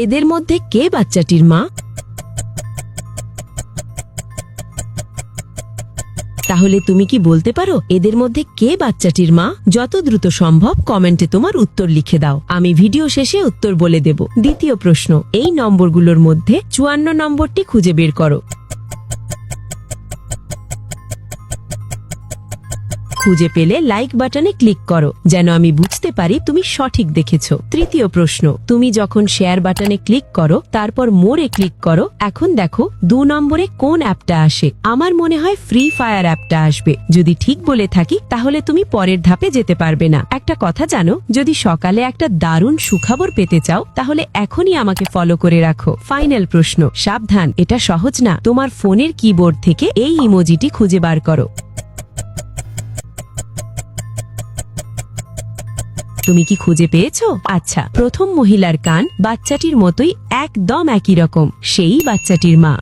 এদের মধ্যে কে বাচ্চাটির মা? তাহলে তুমি কি বলতে পারো এদের মধ্যে কে বাচ্চাটির মা? যত দ্রুত সম্ভব কমেন্টে তোমার উত্তর লিখে দাও, আমি ভিডিও শেষে উত্তর বলে দেব। দ্বিতীয় প্রশ্ন, এই নম্বরগুলোর মধ্যে 54 নম্বরটি খুঁজে বের করো। খুঁজে পেলে লাইক বাটনে ক্লিক করো, যেন আমি বুঝতে পারি তুমি সঠিক দেখেছো। তৃতীয় প্রশ্ন, তুমি যখন শেয়ার বাটনে ক্লিক করো তারপর মোরে ক্লিক করো, এখন দেখো 2 নম্বরে কোন অ্যাপটা আসে? আমার মনে হয় ফ্রি ফায়ার অ্যাপটা আসবে। যদি ঠিক বলে থাকি তাহলে তুমি পরের ধাপে যেতে পারবে না। একটা কথা জানো, যদি সকালে একটা দারুণ সুখবর পেতে চাও তাহলে এখনই আমাকে ফলো করে রাখো। ফাইনাল প্রশ্ন, সাবধান, এটা সহজ না। তোমার ফোনের কিবোর্ড থেকে এই ইমোজিটি খুঁজে বার করো। তুমি কি খুঁজে পেয়েছো? আচ্ছা, প্রথম মহিলার কান বাচ্চাটির মতোই একদম একই রকম, সেই বাচ্চাটির মা।